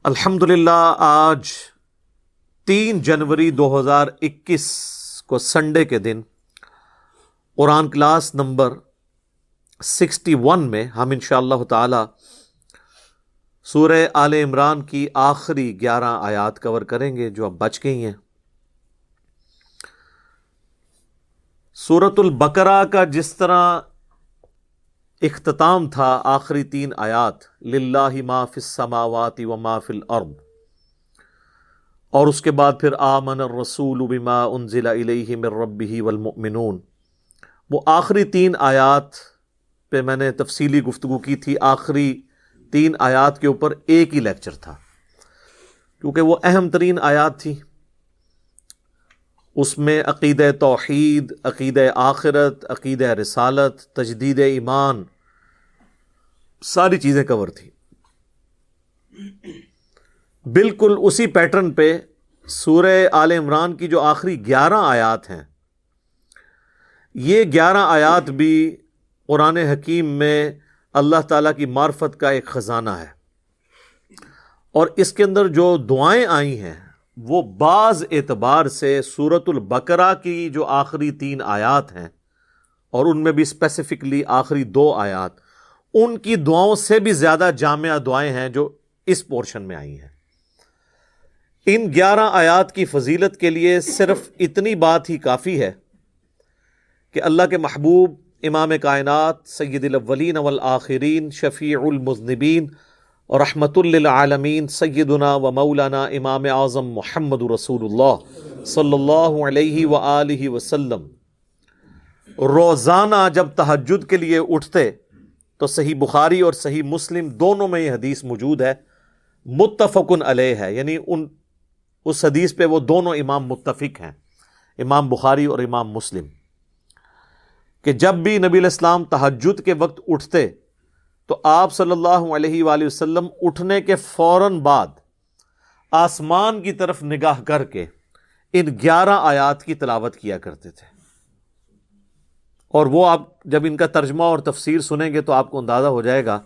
الحمدللہ آج 3 جنوری 2021 کو سنڈے کے دن قرآن کلاس نمبر 61 میں ہم انشاءاللہ تعالی سورہ آل عمران کی آخری 11 آیات کور کریں گے جو اب بچ گئی ہیں۔ سورۃ البقرہ کا جس طرح اختتام تھا آخری 3 آیات للہ ما فی السماوات و ما فی الارض، اور اس کے بعد پھر آمن الرسول بما انزل الیہ من ربہ والمؤمنون، وہ آخری 3 آیات پہ میں نے تفصیلی گفتگو کی تھی۔ آخری 3 آیات کے اوپر ایک ہی لیکچر تھا کیونکہ وہ اہم ترین آیات تھی۔ اس میں عقیدہ توحید، عقیدہ آخرت، عقیدہ رسالت، تجدید ایمان، ساری چیزیں کور تھی۔ بالکل اسی پیٹرن پہ سورہ آل عمران کی جو آخری 11 آیات ہیں، یہ 11 آیات بھی قرآن حکیم میں اللہ تعالیٰ کی معرفت کا ایک خزانہ ہے، اور اس کے اندر جو دعائیں آئی ہیں وہ بعض اعتبار سے سورۃ البقرہ کی جو آخری 3 آیات ہیں، اور ان میں بھی اسپیسیفکلی آخری 2 آیات، ان کی دعاؤں سے بھی زیادہ جامع دعائیں ہیں جو اس پورشن میں آئی ہیں۔ ان 11 آیات کی فضیلت کے لیے صرف اتنی بات ہی کافی ہے کہ اللہ کے محبوب امام کائنات سید الاولین والآخرین شفیع المذنبین اور رحمت للعالمین سیدنا و مولانا امام اعظم محمد رسول اللہ صلی اللہ علیہ وآلہ وسلم روزانہ جب تہجد کے لیے اٹھتے تو صحیح بخاری اور صحیح مسلم دونوں میں یہ حدیث موجود ہے، متفق علیہ ہے، یعنی اس حدیث پہ وہ دونوں امام متفق ہیں، امام بخاری اور امام مسلم، کہ جب بھی نبی علیہ السلام تہجد کے وقت اٹھتے تو آپ صلی اللہ علیہ وآلہ وسلم اٹھنے کے فوراً بعد آسمان کی طرف نگاہ کر کے ان 11 آیات کی تلاوت کیا کرتے تھے۔ اور وہ آپ جب ان کا ترجمہ اور تفسیر سنیں گے تو آپ کو اندازہ ہو جائے گا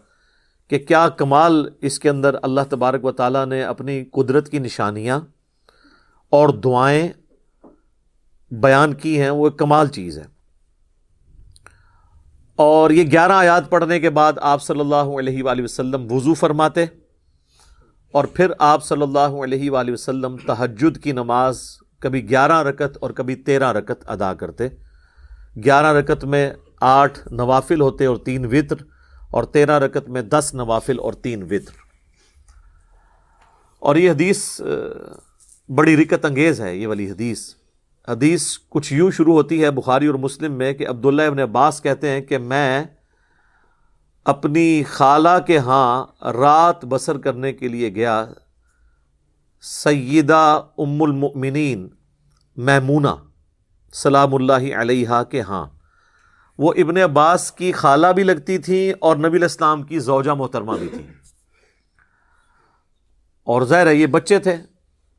کہ کیا کمال اس کے اندر اللہ تبارک و تعالیٰ نے اپنی قدرت کی نشانیاں اور دعائیں بیان کی ہیں، وہ ایک کمال چیز ہے۔ اور یہ 11 آیات پڑھنے کے بعد آپ صلی اللہ علیہ وآلہ وسلم وضو فرماتے، اور پھر آپ صلی اللہ علیہ وآلہ وسلم تہجد کی نماز کبھی 11 رکعت اور کبھی 13 رکعت ادا کرتے۔ 11 رکعت میں 8 نوافل ہوتے اور 3 وتر، اور 13 رکعت میں 10 نوافل اور 3 وتر۔ اور یہ حدیث بڑی رکت انگیز ہے۔ یہ والی حدیث کچھ یوں شروع ہوتی ہے بخاری اور مسلم میں کہ عبداللہ ابن عباس کہتے ہیں کہ میں اپنی خالہ کے ہاں رات بسر کرنے کے لیے گیا، سیدہ ام المؤمنین میمونہ سلام اللہ علیہا کے ہاں۔ وہ ابن عباس کی خالہ بھی لگتی تھیں اور نبی علیہ السلام کی زوجہ محترمہ بھی تھیں، اور ظاہر ہے یہ بچے تھے۔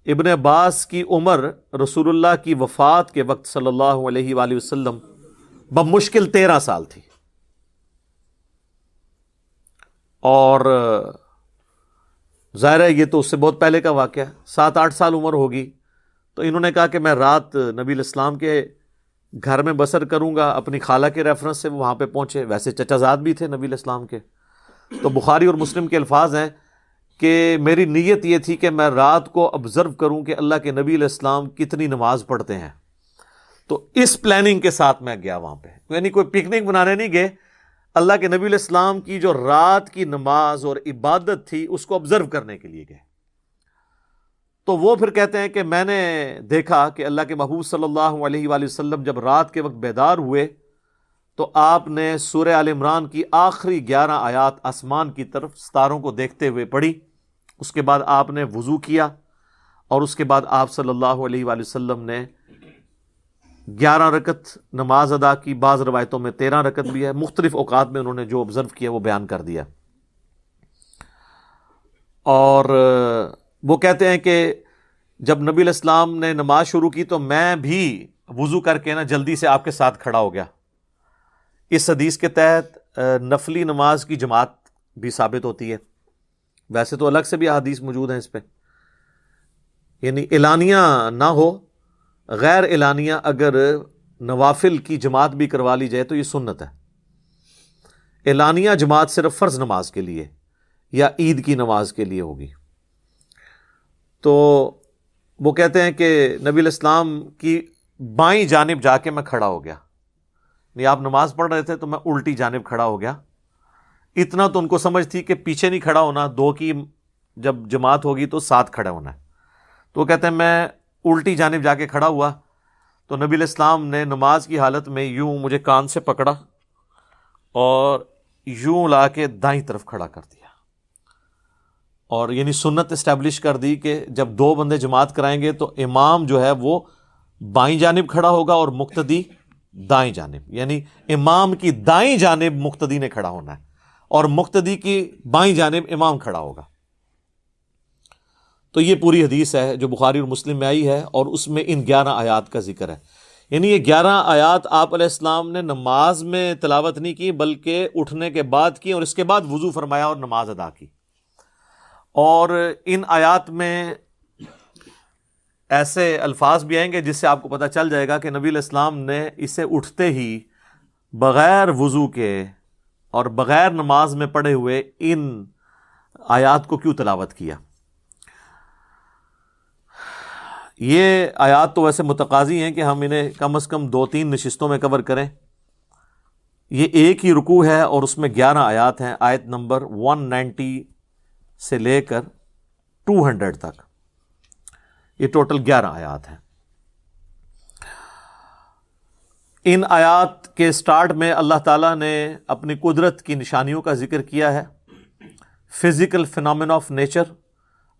ابن عباس کی عمر رسول اللہ کی وفات کے وقت صلی اللہ علیہ وآلہ وسلم بمشکل 13 سال تھی، اور ظاہر ہے یہ تو اس سے بہت پہلے کا واقعہ ہے، 7-8 سال عمر ہوگی۔ تو انہوں نے کہا کہ میں رات نبی علیہ السلام کے گھر میں بسر کروں گا، اپنی خالہ کے ریفرنس سے وہ وہاں پہ پہنچے، ویسے چچا زاد بھی تھے نبی علیہ السلام کے۔ تو بخاری اور مسلم کے الفاظ ہیں کہ میری نیت یہ تھی کہ میں رات کو آبزرو کروں کہ اللہ کے نبی علیہ السلام کتنی نماز پڑھتے ہیں، تو اس پلاننگ کے ساتھ میں گیا وہاں پہ، یعنی کوئی پکنک بنانے نہیں گئے، اللہ کے نبی علیہ السلام کی جو رات کی نماز اور عبادت تھی اس کو آبزرو کرنے کے لیے گئے۔ تو وہ پھر کہتے ہیں کہ میں نے دیکھا کہ اللہ کے محبوب صلی اللہ علیہ وآلہ وسلم جب رات کے وقت بیدار ہوئے تو آپ نے سورہ آل عمران کی آخری 11 آیات آسمان کی طرف ستاروں کو دیکھتے ہوئے پڑھی۔ اس کے بعد آپ نے وضو کیا، اور اس کے بعد آپ صلی اللہ علیہ وآلہ وسلم نے 11 رکعت نماز ادا کی، بعض روایتوں میں 13 رکعت بھی ہے، مختلف اوقات میں انہوں نے جو آبزرو کیا وہ بیان کر دیا۔ اور وہ کہتے ہیں کہ جب نبی علیہ السلام نے نماز شروع کی تو میں بھی وضو کر کے جلدی سے آپ کے ساتھ کھڑا ہو گیا۔ اس حدیث کے تحت نفلی نماز کی جماعت بھی ثابت ہوتی ہے، ویسے تو الگ سے بھی احادیث موجود ہیں اس پہ، یعنی اعلانیہ نہ ہو، غیر اعلانیہ اگر نوافل کی جماعت بھی کروا لی جائے تو یہ سنت ہے۔ اعلانیہ جماعت صرف فرض نماز کے لیے یا عید کی نماز کے لیے ہوگی۔ تو وہ کہتے ہیں کہ نبی علیہ السلام کی بائیں جانب جا کے میں کھڑا ہو گیا، نہیں آپ نماز پڑھ رہے تھے تو میں الٹی جانب کھڑا ہو گیا۔ اتنا تو ان کو سمجھ تھی کہ پیچھے نہیں کھڑا ہونا، دو کی جب جماعت ہوگی تو ساتھ کھڑا ہونا ہے۔ تو وہ کہتے ہیں میں الٹی جانب جا کے کھڑا ہوا تو نبی علیہ السلام نے نماز کی حالت میں یوں مجھے کان سے پکڑا اور یوں لا کے دائیں طرف کھڑا کر دیا، اور یعنی سنت اسٹیبلش کر دی کہ جب دو بندے جماعت کرائیں گے تو امام جو ہے وہ بائیں جانب کھڑا ہوگا اور مقتدی دائیں جانب، یعنی امام کی دائیں جانب مقتدی نے کھڑا ہونا ہے اور مقتدی کی بائیں جانب امام کھڑا ہوگا۔ تو یہ پوری حدیث ہے جو بخاری اور مسلم میں آئی ہے، اور اس میں ان 11 آیات کا ذکر ہے۔ یعنی یہ 11 آیات آپ علیہ السلام نے نماز میں تلاوت نہیں کی بلکہ اٹھنے کے بعد کی، اور اس کے بعد وضو فرمایا اور نماز ادا کی۔ اور ان آیات میں ایسے الفاظ بھی آئیں گے جس سے آپ کو پتہ چل جائے گا کہ نبی علیہ السلام نے اسے اٹھتے ہی بغیر وضو کے اور بغیر نماز میں پڑھے ہوئے ان آیات کو کیوں تلاوت کیا۔ یہ آیات تو ویسے متقاضی ہیں کہ ہم انہیں کم از کم 2-3 نشستوں میں کور کریں۔ یہ ایک ہی رکوع ہے اور اس میں 11 آیات ہیں، آیت نمبر 190 سے لے کر 200 تک، یہ ٹوٹل 11 آیات ہیں۔ ان آیات کے سٹارٹ میں اللہ تعالیٰ نے اپنی قدرت کی نشانیوں کا ذکر کیا ہے، فزیکل فینومینا آف نیچر،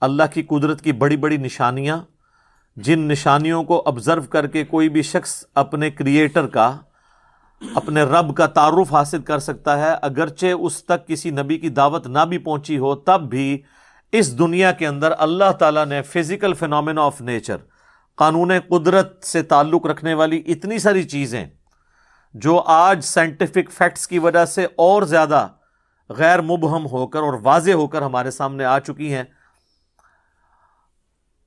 اللہ کی قدرت کی بڑی بڑی نشانیاں، جن نشانیوں کو آبزرو کر کے کوئی بھی شخص اپنے کریٹر کا، اپنے رب کا تعارف حاصل کر سکتا ہے، اگرچہ اس تک کسی نبی کی دعوت نہ بھی پہنچی ہو، تب بھی اس دنیا کے اندر اللہ تعالیٰ نے فزیکل فینومینا آف نیچر، قانون قدرت سے تعلق رکھنے والی اتنی ساری چیزیں جو آج سائنٹیفک فیکٹس کی وجہ سے اور زیادہ غیر مبہم ہو کر اور واضح ہو کر ہمارے سامنے آ چکی ہیں،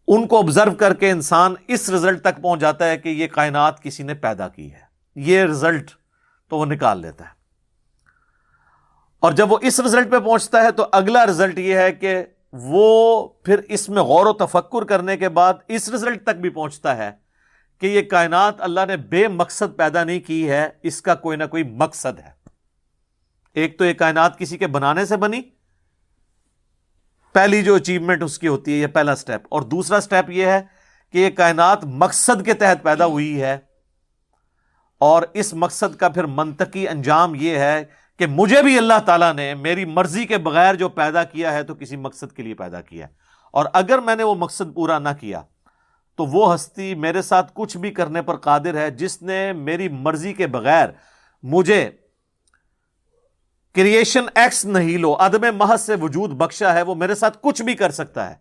ان کو آبزرو کر کے انسان اس رزلٹ تک پہنچ جاتا ہے کہ یہ کائنات کسی نے پیدا کی ہے، یہ رزلٹ تو وہ نکال لیتا ہے۔ اور جب وہ اس رزلٹ پہ پہنچتا ہے تو اگلا رزلٹ یہ ہے کہ وہ پھر اس میں غور و تفکر کرنے کے بعد اس رزلٹ تک بھی پہنچتا ہے کہ یہ کائنات اللہ نے بے مقصد پیدا نہیں کی ہے، اس کا کوئی نہ کوئی مقصد ہے۔ ایک تو یہ کائنات کسی کے بنانے سے بنی، پہلی جو اچیومنٹ اس کی ہوتی ہے، یہ پہلا سٹیپ، اور دوسرا سٹیپ یہ ہے کہ یہ کائنات مقصد کے تحت پیدا ہوئی ہے، اور اس مقصد کا پھر منطقی انجام یہ ہے کہ مجھے بھی اللہ تعالیٰ نے میری مرضی کے بغیر جو پیدا کیا ہے تو کسی مقصد کے لیے پیدا کیا ہے، اور اگر میں نے وہ مقصد پورا نہ کیا تو وہ ہستی میرے ساتھ کچھ بھی کرنے پر قادر ہے، جس نے میری مرضی کے بغیر مجھے کریشن ایکس نہیلو، عدم محض سے وجود بخشا ہے، وہ میرے ساتھ کچھ بھی کر سکتا ہے۔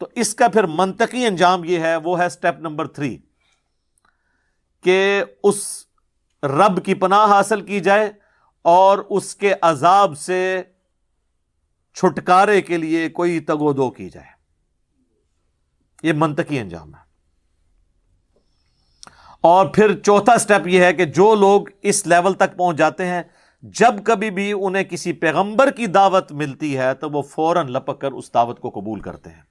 تو اس کا پھر منطقی انجام یہ ہے، وہ ہے سٹیپ نمبر 3، کہ اس رب کی پناہ حاصل کی جائے اور اس کے عذاب سے چھٹکارے کے لیے کوئی تگ و دو کی جائے۔ یہ منطقی انجام ہے۔ اور پھر چوتھا سٹیپ یہ ہے کہ جو لوگ اس لیول تک پہنچ جاتے ہیں، جب کبھی بھی انہیں کسی پیغمبر کی دعوت ملتی ہے تو وہ فوراً لپک کر اس دعوت کو قبول کرتے ہیں،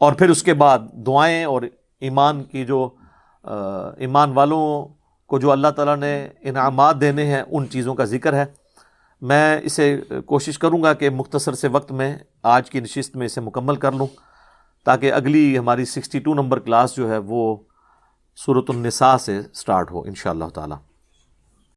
اور پھر اس کے بعد دعائیں اور ایمان کی جو ایمان والوں کو جو اللہ تعالیٰ نے انعامات دینے ہیں ان چیزوں کا ذکر ہے۔ میں اسے کوشش کروں گا کہ مختصر سے وقت میں آج کی نشست میں اسے مکمل کر لوں، تاکہ اگلی ہماری 62 نمبر کلاس جو ہے وہ سورۃ النساء سے سٹارٹ ہو انشاءاللہ تعالی۔